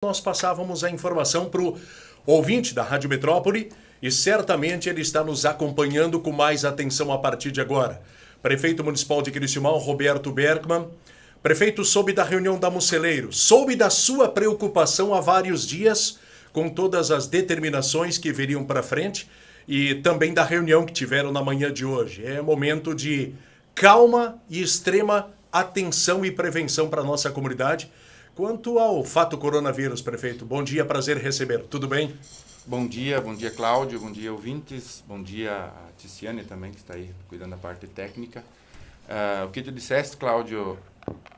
Nós passávamos a informação para o ouvinte da Rádio Metrópole e certamente ele está nos acompanhando com mais atenção a partir de agora. Prefeito Municipal de Criciúma, Roberto Bergman. Prefeito, soube da reunião da Muceleiro, soube da sua preocupação há vários dias com todas as determinações que viriam para frente e também da reunião que tiveram na manhã de hoje. É momento de calma e extrema atenção e prevenção para a nossa comunidade. Quanto ao fato coronavírus, prefeito, bom dia, prazer em receber. Tudo bem? Bom dia Cláudio, bom dia ouvintes, bom dia a Ticiane também, que está aí cuidando da parte técnica. O que tu disseste, Cláudio,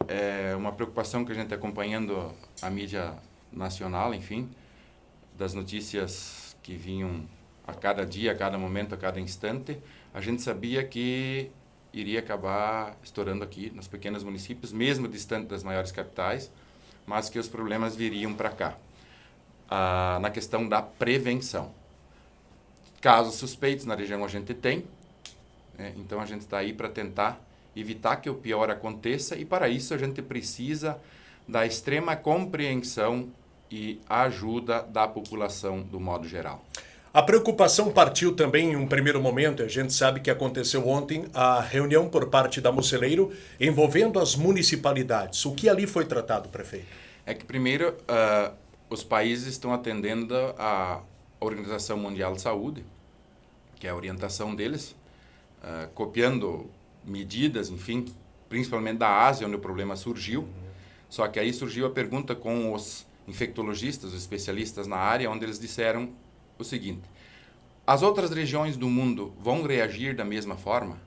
é uma preocupação que a gente está acompanhando a mídia nacional, enfim, das notícias que vinham a cada dia, a cada momento, a cada instante. A gente sabia que iria acabar estourando aqui nos pequenos municípios, mesmo distante das maiores capitais, mas que os problemas viriam para cá. Na questão da prevenção. Casos suspeitos na região a gente tem, né? Então a gente está aí para tentar evitar que o pior aconteça e para isso a gente precisa da extrema compreensão e ajuda da população do modo geral. A preocupação partiu também em um primeiro momento, a gente sabe que aconteceu ontem a reunião por parte da Muceleiro envolvendo as municipalidades. O que ali foi tratado, prefeito? É que primeiro os países estão atendendo a Organização Mundial de Saúde, que é a orientação deles, copiando medidas, enfim, principalmente da Ásia, onde o problema surgiu. Só que aí surgiu a pergunta com os infectologistas, os especialistas na área, onde eles disseram o seguinte: as outras regiões do mundo vão reagir da mesma forma?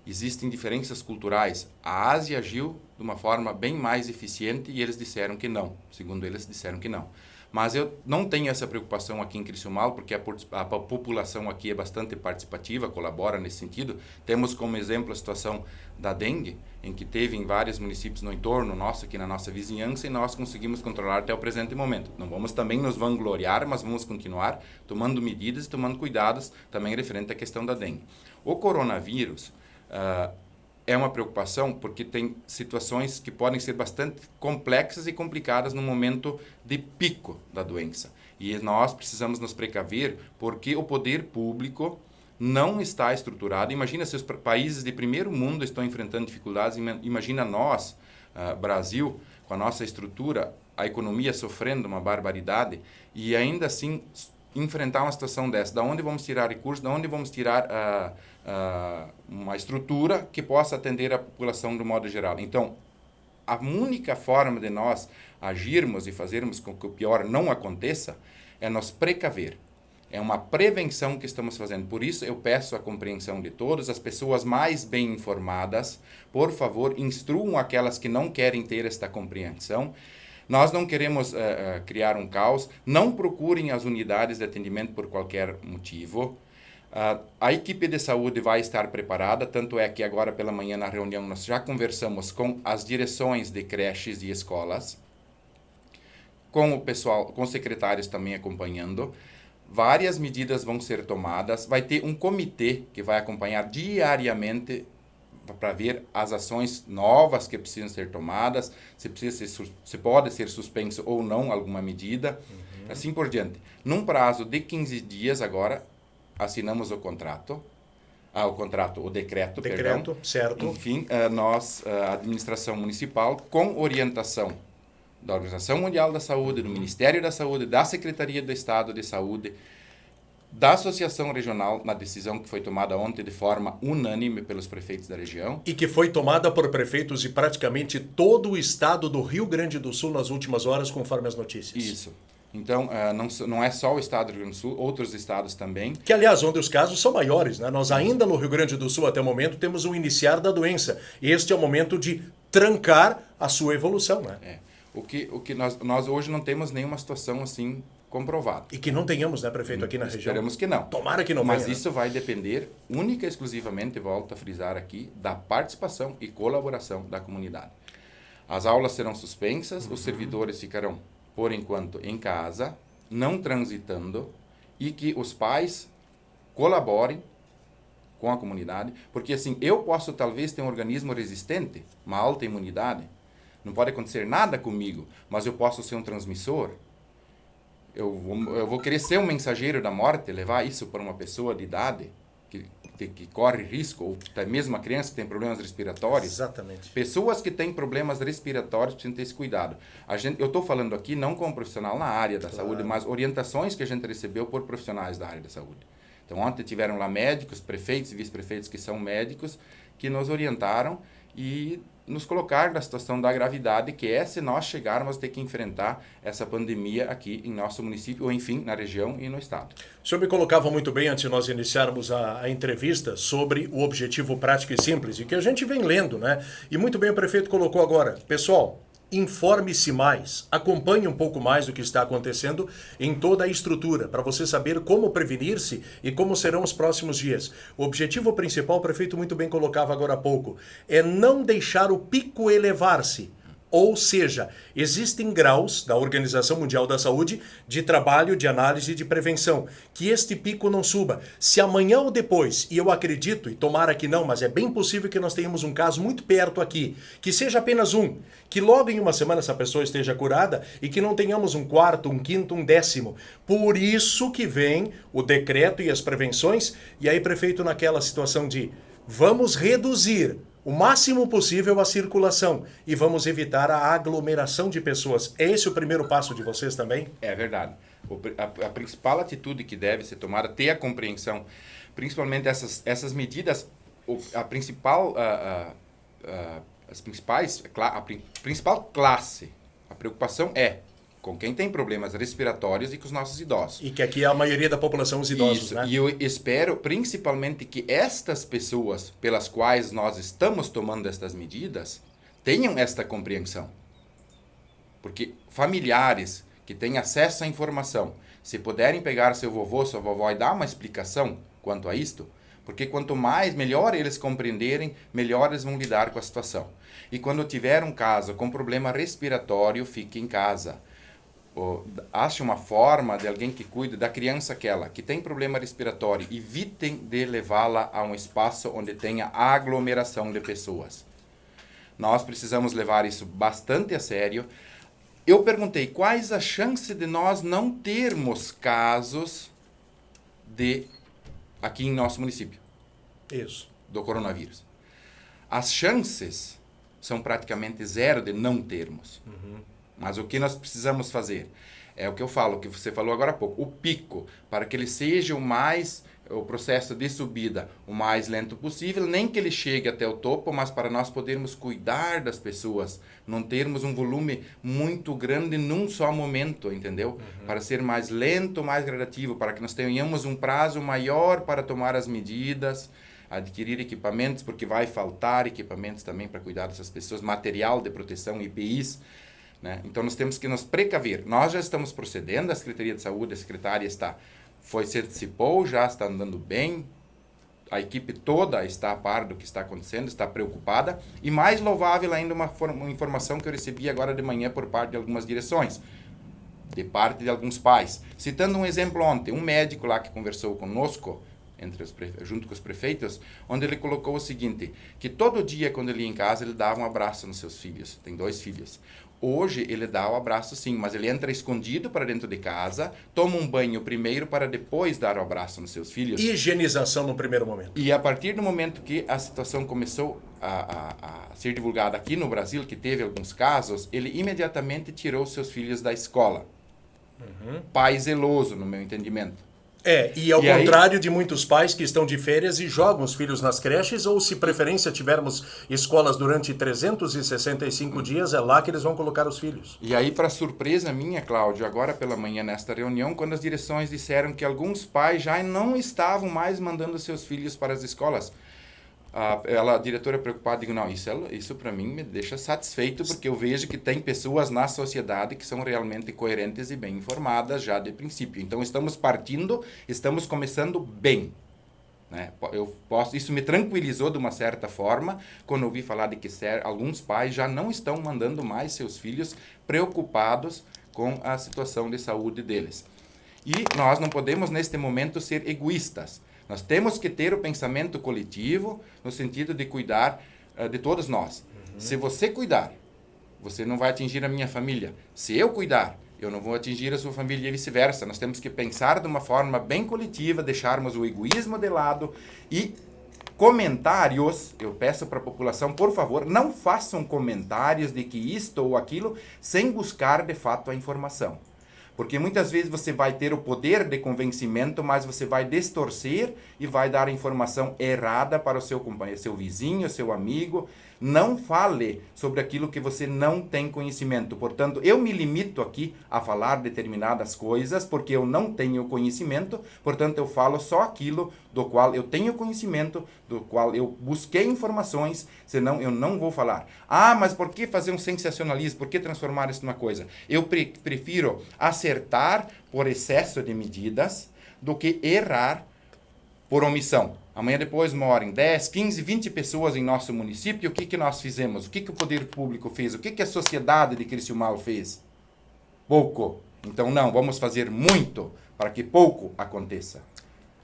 Existem diferenças culturais. A Ásia agiu de uma forma bem mais eficiente e eles disseram que não. Segundo eles, disseram que não. Mas eu não tenho essa preocupação aqui em Criciúmal, porque a população aqui é bastante participativa, colabora nesse sentido. Temos como exemplo a situação da dengue, em que teve em vários municípios no entorno nosso, aqui na nossa vizinhança, e nós conseguimos controlar até o presente momento. Não vamos também nos vangloriar, mas vamos continuar tomando medidas e tomando cuidados também referente à questão da dengue. O coronavírus é uma preocupação porque tem situações que podem ser bastante complexas e complicadas no momento de pico da doença. E nós precisamos nos precaver porque o poder público não está estruturado. Imagina se os países de primeiro mundo estão enfrentando dificuldades, imagina nós, Brasil, com a nossa estrutura, a economia sofrendo uma barbaridade e ainda assim enfrentar uma situação dessa. Da onde vamos tirar recursos, da onde vamos tirar uma estrutura que possa atender a população do modo geral. Então, a única forma de nós agirmos e fazermos com que o pior não aconteça é nos precaver. É uma prevenção que estamos fazendo. Por isso, eu peço a compreensão de todos, as pessoas mais bem informadas, por favor, instruam aquelas que não querem ter esta compreensão. Nós não queremos criar um caos, não procurem as unidades de atendimento por qualquer motivo. A equipe de saúde vai estar preparada, tanto é que agora pela manhã na reunião nós já conversamos com as direções de creches e escolas, com o pessoal, com os secretários também acompanhando. Várias medidas vão ser tomadas, vai ter um comitê que vai acompanhar diariamente para ver as ações novas que precisam ser tomadas, se pode ser suspenso ou não alguma medida, assim por diante. Num prazo de 15 dias agora, assinamos o decreto, perdão. Certo. Enfim, a administração municipal, com orientação da Organização Mundial da Saúde, do Ministério da Saúde, da Secretaria do Estado de Saúde, da Associação Regional, na decisão que foi tomada ontem de forma unânime pelos prefeitos da região. E que foi tomada por prefeitos de praticamente todo o estado do Rio Grande do Sul nas últimas horas, conforme as notícias. Isso. Então, não é só o estado do Rio Grande do Sul, outros estados também. Que, aliás, onde os casos são maiores, né? Nós ainda no Rio Grande do Sul, até o momento, temos o iniciar da doença. Este é o momento de trancar a sua evolução, né? O que nós hoje não temos nenhuma situação assim comprovada. E que não tenhamos, né, prefeito, aqui na região? Esperamos que não. Tomara que não Mas venha, isso vai depender única e exclusivamente, volto a frisar aqui, da participação e colaboração da comunidade. As aulas serão suspensas, os servidores ficarão, por enquanto, em casa, não transitando, e que os pais colaborem com a comunidade, porque assim, eu posso talvez ter um organismo resistente, uma alta imunidade, não pode acontecer nada comigo, mas eu posso ser um transmissor. Eu vou querer ser um mensageiro da morte, levar isso para uma pessoa de idade que corre risco, ou até mesmo uma criança que tem problemas respiratórios. Exatamente. Pessoas que têm problemas respiratórios precisam ter esse cuidado. Eu estou falando aqui não como profissional na área da saúde, mas orientações que a gente recebeu por profissionais da área da saúde. Então, ontem tiveram lá médicos, prefeitos e vice-prefeitos que são médicos, que nos orientaram e nos colocaram na situação da gravidade que é se nós chegarmos a ter que enfrentar essa pandemia aqui em nosso município, ou enfim, na região e no estado. O senhor me colocava muito bem antes de nós iniciarmos a entrevista sobre o objetivo prático e simples, e que a gente vem lendo, né? E muito bem o prefeito colocou agora. Pessoal, informe-se mais, acompanhe um pouco mais do que está acontecendo em toda a estrutura, para você saber como prevenir-se e como serão os próximos dias. O objetivo principal, o prefeito muito bem colocava agora há pouco, é não deixar o pico elevar-se. Ou seja, existem graus da Organização Mundial da Saúde de trabalho, de análise e de prevenção. Que este pico não suba. Se amanhã ou depois, e eu acredito, e tomara que não, mas é bem possível que nós tenhamos um caso muito perto aqui, que seja apenas um, que logo em uma semana essa pessoa esteja curada e que não tenhamos um quarto, um quinto, um décimo. Por isso que vem o decreto e as prevenções, e aí, prefeito, naquela situação de vamos reduzir o máximo possível a circulação e vamos evitar a aglomeração de pessoas. É esse o primeiro passo de vocês também? É verdade. A principal atitude que deve ser tomada, ter a compreensão, principalmente essas medidas, a principal classe, a preocupação é com quem tem problemas respiratórios e com os nossos idosos. E que aqui a maioria da população, os idosos, isso, né? E eu espero, principalmente, que estas pessoas pelas quais nós estamos tomando estas medidas tenham esta compreensão. Porque familiares que têm acesso à informação, se puderem pegar seu vovô, sua vovó e dar uma explicação quanto a isto, porque quanto melhor eles compreenderem, melhor eles vão lidar com a situação. E quando tiver um caso com problema respiratório, fique em casa. Ache uma forma de alguém que cuide da criança que tem problema respiratório. Evitem de levá-la a um espaço onde tenha aglomeração de pessoas. Nós precisamos levar isso bastante a sério. Eu perguntei quais as chances de nós não termos casos aqui em nosso município. Isso. Do coronavírus. As chances são praticamente zero de não termos. Uhum. Mas o que nós precisamos fazer? É o que eu falo, o que você falou agora há pouco. O pico, para que ele seja o processo de subida o mais lento possível, nem que ele chegue até o topo, mas para nós podermos cuidar das pessoas, não termos um volume muito grande num só momento, entendeu? Uhum. Para ser mais lento, mais gradativo, para que nós tenhamos um prazo maior para tomar as medidas, adquirir equipamentos, porque vai faltar equipamentos também para cuidar dessas pessoas, material de proteção, EPIs, né? Então nós temos que nos precaver. Nós já estamos procedendo, a Secretaria de Saúde, a secretária se antecipou, já está andando bem, a equipe toda está a par do que está acontecendo, está preocupada, e mais louvável ainda uma informação que eu recebi agora de manhã por parte de algumas direções, de parte de alguns pais. Citando um exemplo ontem, um médico lá que conversou conosco, junto com os prefeitos, onde ele colocou o seguinte, que todo dia quando ele ia em casa, ele dava um abraço nos seus filhos, tem 2 filhos. Hoje ele dá o abraço sim, mas ele entra escondido para dentro de casa, toma um banho primeiro para depois dar o abraço nos seus filhos. Higienização no primeiro momento. E a partir do momento que a situação começou a ser divulgada aqui no Brasil, que teve alguns casos, ele imediatamente tirou seus filhos da escola. Uhum. Pai zeloso, no meu entendimento. E ao contrário de muitos pais que estão de férias e jogam os filhos nas creches, ou se preferência tivermos escolas durante 365 dias, é lá que eles vão colocar os filhos. E aí, para surpresa minha, Cláudio, agora pela manhã nesta reunião, quando as direções disseram que alguns pais já não estavam mais mandando seus filhos para as escolas, a diretora preocupada, digo, não, isso para mim me deixa satisfeito, porque eu vejo que tem pessoas na sociedade que são realmente coerentes e bem informadas já de princípio. Então, estamos começando bem. Né? Isso me tranquilizou de uma certa forma, quando eu ouvi falar de que alguns pais já não estão mandando mais seus filhos preocupados com a situação de saúde deles. E nós não podemos, neste momento, ser egoístas. Nós temos que ter o pensamento coletivo no sentido de cuidar de todos nós. Uhum. Se você cuidar você não vai atingir a minha família. Se eu cuidar, eu não vou atingir a sua família e vice-versa. Nós temos que pensar de uma forma bem coletiva, deixarmos o egoísmo de lado e comentários, eu peço para a população, por favor, não façam comentários de que isto ou aquilo sem buscar de fato a informação. Porque muitas vezes você vai ter o poder de convencimento, mas você vai distorcer e vai dar a informação errada para o seu companheiro, seu vizinho, seu amigo. Não fale sobre aquilo que você não tem conhecimento. Portanto, eu me limito aqui a falar determinadas coisas porque eu não tenho conhecimento. Portanto, eu falo só aquilo do qual eu tenho conhecimento, do qual eu busquei informações, senão eu não vou falar. Ah, mas por que fazer um sensacionalismo? Por que transformar isso numa coisa? Eu prefiro acertar por excesso de medidas do que errar por omissão. Amanhã depois moram 10, 15, 20 pessoas em nosso município. O que nós fizemos? O que o poder público fez? O que a sociedade de Criciúmal fez? Pouco. Então não, vamos fazer muito para que pouco aconteça.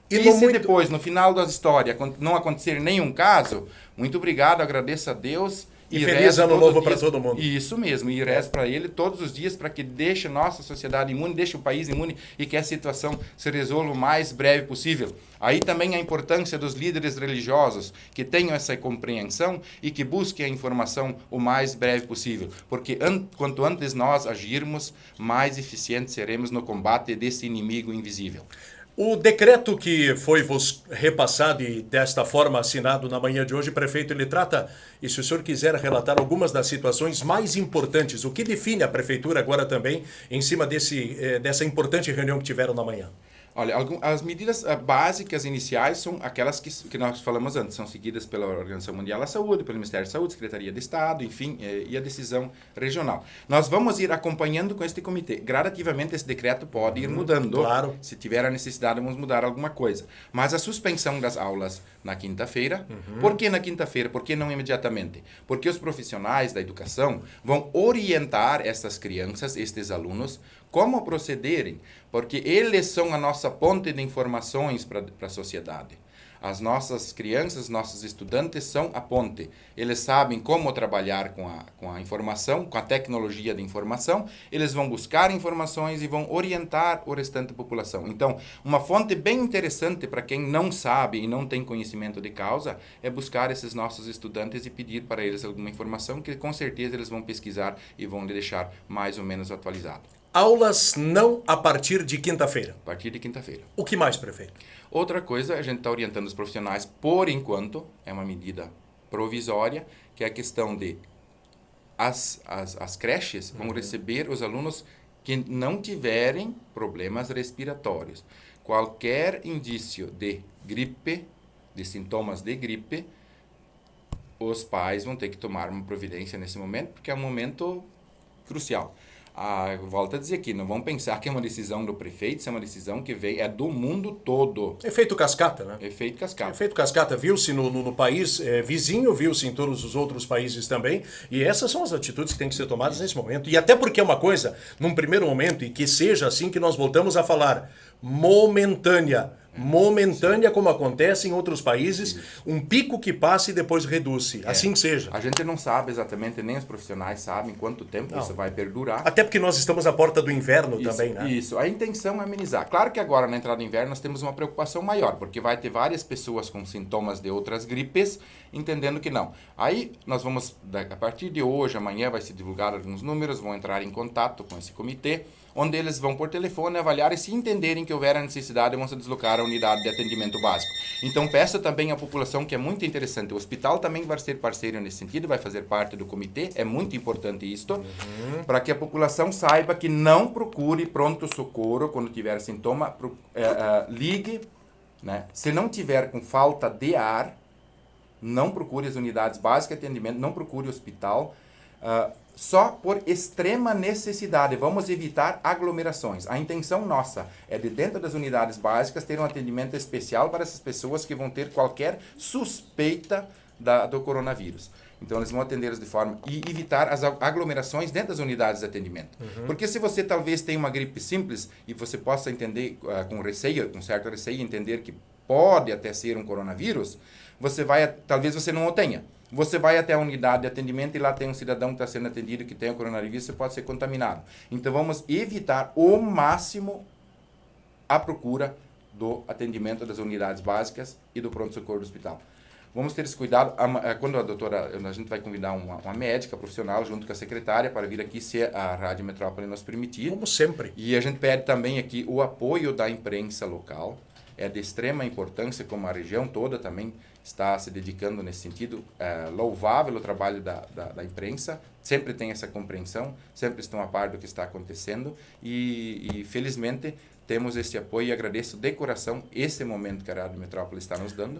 E se depois, no final da história, não acontecer nenhum caso, muito obrigado, agradeço a Deus. E feliz ano novo para todo mundo. Isso mesmo, e rezo para ele todos os dias para que deixe nossa sociedade imune, deixe o país imune e que a situação se resolva o mais breve possível. Aí também a importância dos líderes religiosos que tenham essa compreensão e que busquem a informação o mais breve possível, porque quanto antes nós agirmos, mais eficientes seremos no combate desse inimigo invisível. O decreto que foi vos repassado e desta forma assinado na manhã de hoje, prefeito, ele trata, e se o senhor quiser relatar algumas das situações mais importantes, o que define a prefeitura agora também em cima dessa importante reunião que tiveram na manhã? Olha, as medidas básicas iniciais são aquelas que nós falamos antes, são seguidas pela Organização Mundial da Saúde, pelo Ministério da Saúde, Secretaria de Estado, enfim, e a decisão regional. Nós vamos ir acompanhando com este comitê. Gradativamente esse decreto pode ir mudando. Claro. Se tiver a necessidade, vamos mudar alguma coisa. Mas a suspensão das aulas na quinta-feira, por que na quinta-feira? Por que não imediatamente? Porque os profissionais da educação vão orientar essas crianças, estes alunos, como procederem, porque eles são a nossa ponte de informações para a sociedade. As nossas crianças, nossos estudantes são a ponte. Eles sabem como trabalhar com a informação, com a tecnologia de informação. Eles vão buscar informações e vão orientar o restante da população. Então, uma fonte bem interessante para quem não sabe e não tem conhecimento de causa é buscar esses nossos estudantes e pedir para eles alguma informação que com certeza eles vão pesquisar e vão deixar mais ou menos atualizado. Aulas não a partir de quinta-feira. A partir de quinta-feira. O que mais, prefeito? Outra coisa, a gente está orientando os profissionais, por enquanto, é uma medida provisória, que é a questão de as creches vão receber os alunos que não tiverem problemas respiratórios. Qualquer indício de gripe, de sintomas de gripe, os pais vão ter que tomar uma providência nesse momento, porque é um momento crucial. Volto a dizer aqui, não vamos pensar que é uma decisão do prefeito, isso é uma decisão que veio, do mundo todo. Efeito cascata, né? Efeito cascata. Efeito cascata viu-se no país vizinho, viu-se em todos os outros países também, e essas são as atitudes que têm que ser tomadas nesse momento. E até porque é uma coisa, num primeiro momento, e que seja assim que nós voltamos a falar, momentânea, como acontece em outros países, um pico que passa e depois reduz-se. Assim que seja. A gente não sabe exatamente, nem os profissionais sabem quanto tempo isso vai perdurar. Até porque nós estamos à porta do inverno também, né? Isso, a intenção é amenizar. Claro que agora, na entrada do inverno, nós temos uma preocupação maior, porque vai ter várias pessoas com sintomas de outras gripes, entendendo que não. Aí, nós vamos, a partir de hoje, amanhã, vai se divulgar alguns números, vão entrar em contato com esse comitê, onde eles vão por telefone avaliar e se entenderem que houver a necessidade, vão se deslocar à unidade de atendimento básico. Então, peço também à população, que é muito interessante, o hospital também vai ser parceiro nesse sentido, vai fazer parte do comitê, é muito importante isto, para que a população saiba que não procure pronto-socorro quando tiver sintoma, ligue, né? Se não tiver com falta de ar, não procure as unidades básicas de atendimento, não procure o hospital, só por extrema necessidade. Vamos evitar aglomerações. A intenção nossa é de dentro das unidades básicas ter um atendimento especial para essas pessoas que vão ter qualquer suspeita do coronavírus. Então, eles vão atender de forma e evitar as aglomerações dentro das unidades de atendimento. Porque se você talvez tenha uma gripe simples e você possa entender com receio, com certo receio, entender que pode até ser um coronavírus, talvez você não o tenha. Você vai até a unidade de atendimento e lá tem um cidadão que está sendo atendido que tem o coronavírus, você pode ser contaminado. Então vamos evitar o máximo a procura do atendimento das unidades básicas e do pronto-socorro do hospital. Vamos ter esse cuidado. Quando a gente vai convidar uma médica profissional junto com a secretária para vir aqui, se a Rádio Metrópole nos permitir. Como sempre. E a gente pede também aqui o apoio da imprensa local. É de extrema importância, como a região toda também está se dedicando nesse sentido. É louvável o trabalho da imprensa, sempre tem essa compreensão, sempre estão a par do que está acontecendo e felizmente temos esse apoio e agradeço de coração esse momento que a Rádio Metrópole está nos dando.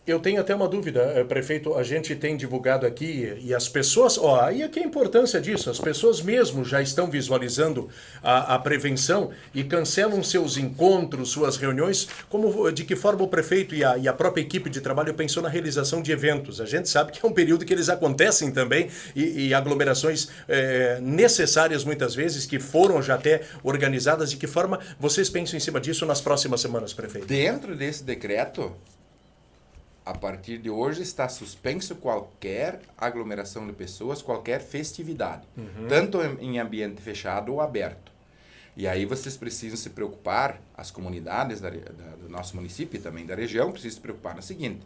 Eu tenho até uma dúvida, prefeito, a gente tem divulgado aqui e as pessoas, aí aqui a importância disso, as pessoas mesmo já estão visualizando a prevenção e cancelam seus encontros, suas reuniões, de que forma o prefeito e a própria equipe de trabalho pensou na realização de eventos. A gente sabe que é um período que eles acontecem também e aglomerações necessárias muitas vezes, que foram já até organizadas. De que forma vocês pensam em cima disso nas próximas semanas, prefeito? Dentro desse decreto, a partir de hoje está suspenso qualquer aglomeração de pessoas, qualquer festividade, tanto em ambiente fechado ou aberto. E aí vocês precisam se preocupar, as comunidades do nosso município e também da região precisam se preocupar no seguinte: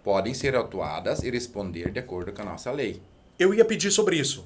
podem ser autuadas e responder de acordo com a nossa lei. Eu ia pedir sobre isso.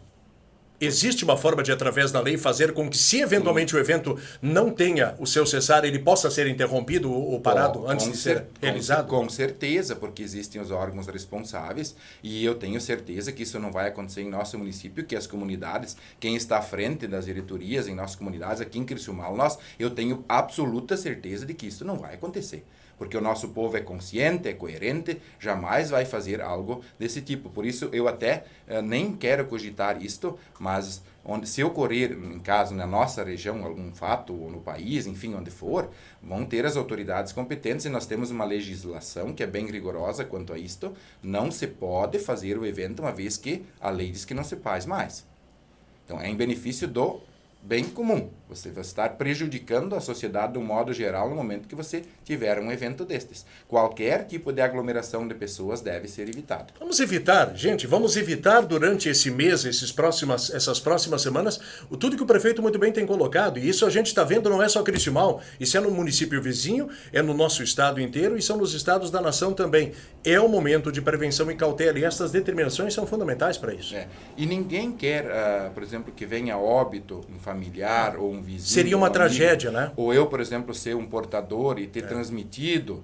Existe uma forma de, através da lei, fazer com que, se eventualmente o evento não tenha o seu cessar, ele possa ser interrompido ou parado antes de ser realizado? Com certeza, porque existem os órgãos responsáveis e eu tenho certeza que isso não vai acontecer em nosso município, que as comunidades, quem está à frente das diretorias em nossas comunidades, aqui em Criciúmal, eu tenho absoluta certeza de que isso não vai acontecer. Porque o nosso povo é consciente, é coerente, jamais vai fazer algo desse tipo. Por isso, eu até nem quero cogitar isto, mas se ocorrer, em caso na nossa região, algum fato, ou no país, enfim, onde for, vão ter as autoridades competentes e nós temos uma legislação que é bem rigorosa quanto a isto. Não se pode fazer o evento uma vez que a lei diz que não se faz mais. Então, é em benefício do bem comum. Você vai estar prejudicando a sociedade de um modo geral no momento que você tiver um evento destes. Qualquer tipo de aglomeração de pessoas deve ser evitado. Vamos evitar, gente, vamos evitar durante esse mês, essas próximas semanas, tudo que o prefeito muito bem tem colocado. E isso a gente está vendo, não é só Criciúmal, isso é no município vizinho, é no nosso estado inteiro e são nos estados da nação também. É o momento de prevenção e cautela e essas determinações são fundamentais para isso. E ninguém quer, por exemplo, que venha óbito um familiar ou um vizinho. Seria uma tragédia, né? Ou eu, por exemplo, ser um portador e ter transmitido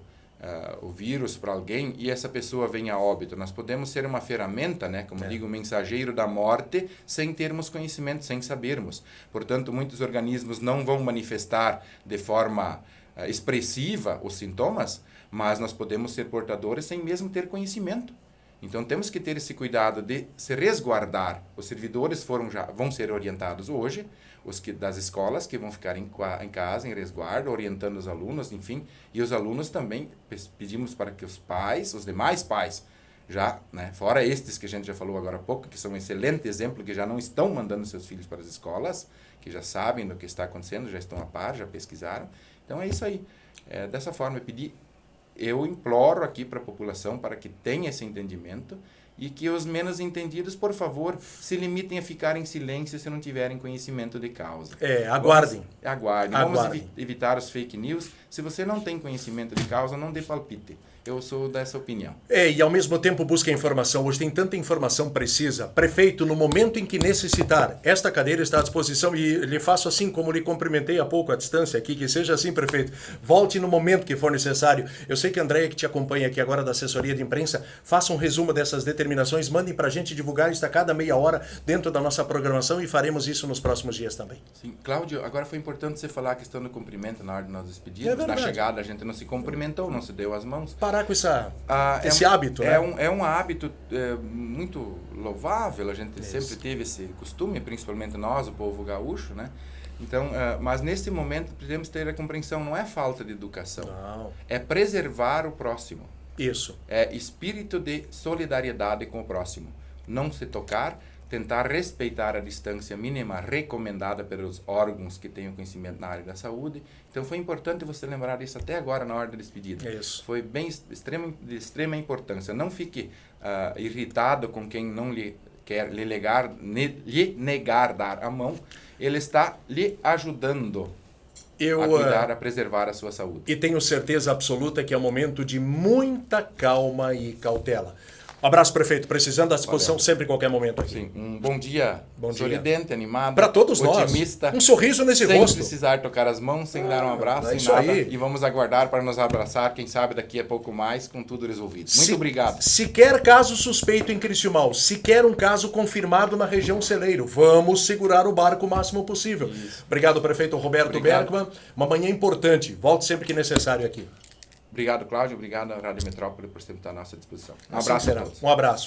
o vírus para alguém e essa pessoa venha a óbito. Nós podemos ser uma ferramenta, né, como digo, mensageiro da morte, sem termos conhecimento, sem sabermos. Portanto, muitos organismos não vão manifestar de forma expressiva os sintomas, mas nós podemos ser portadores sem mesmo ter conhecimento. Então temos que ter esse cuidado de se resguardar. Os servidores vão ser orientados hoje, das escolas que vão ficar em casa, em resguardo, orientando os alunos, enfim. E os alunos também pedimos para que os pais, os demais pais, já, né, fora estes que a gente já falou agora há pouco, que são um excelente exemplo, que já não estão mandando seus filhos para as escolas, que já sabem do que está acontecendo, já estão a par, já pesquisaram. Então é isso aí. Dessa forma, eu imploro aqui para a população para que tenha esse entendimento e que os menos entendidos, por favor, se limitem a ficar em silêncio se não tiverem conhecimento de causa. Aguardem. Aguardem. Vamos evitar os fake news. Se você não tem conhecimento de causa, não dê palpite. Eu sou dessa opinião. E ao mesmo tempo busca informação. Hoje tem tanta informação precisa. Prefeito, no momento em que necessitar, esta cadeira está à disposição e lhe faço assim como lhe cumprimentei há pouco à distância aqui, que seja assim, prefeito. Volte no momento que for necessário. Eu sei que a Andréia, que te acompanha aqui agora da assessoria de imprensa, faça um resumo dessas determinações, mandem para a gente divulgar isso a cada meia hora dentro da nossa programação e faremos isso nos próximos dias também. Sim. Cláudio, agora foi importante você falar a questão do cumprimento na hora de nós despedirmos. Na chegada a gente não se cumprimentou, não se deu as mãos. Parar com esse hábito, né? É um hábito muito louvável, a gente sempre teve esse costume, principalmente nós, o povo gaúcho, né? Então, mas nesse momento podemos ter a compreensão, não é falta de educação, não. É preservar o próximo. Isso. É espírito de solidariedade com o próximo. Não se tocar, tentar respeitar a distância mínima recomendada pelos órgãos que tenham conhecimento na área da saúde. Então foi importante você lembrar disso até agora na hora da despedida. É isso. Foi bem de extrema importância. Não fique irritado com quem não lhe quer lhe negar dar a mão. Ele está lhe ajudando a cuidar, a preservar a sua saúde. E tenho certeza absoluta que é um momento de muita calma e cautela. Um abraço, prefeito. Precisando da disposição sempre em qualquer momento aqui. Sim, um bom dia sorridente, animado, para todos otimista, nós. Um sorriso nesse rosto. Sem precisar tocar as mãos, sem dar um abraço, sem isso nada. aí. E vamos aguardar para nos abraçar, quem sabe daqui a pouco mais, com tudo resolvido. Muito obrigado. Sequer caso suspeito em Criciúmal, sequer um caso confirmado na região Celeiro. Vamos segurar o barco o máximo possível. Isso. Obrigado, prefeito Roberto Bergman. Uma manhã importante. Volte sempre que necessário aqui. Obrigado, Cláudio. Obrigado à Rádio Metrópole por sempre estar à nossa disposição. Um abraço a todos. Um abraço.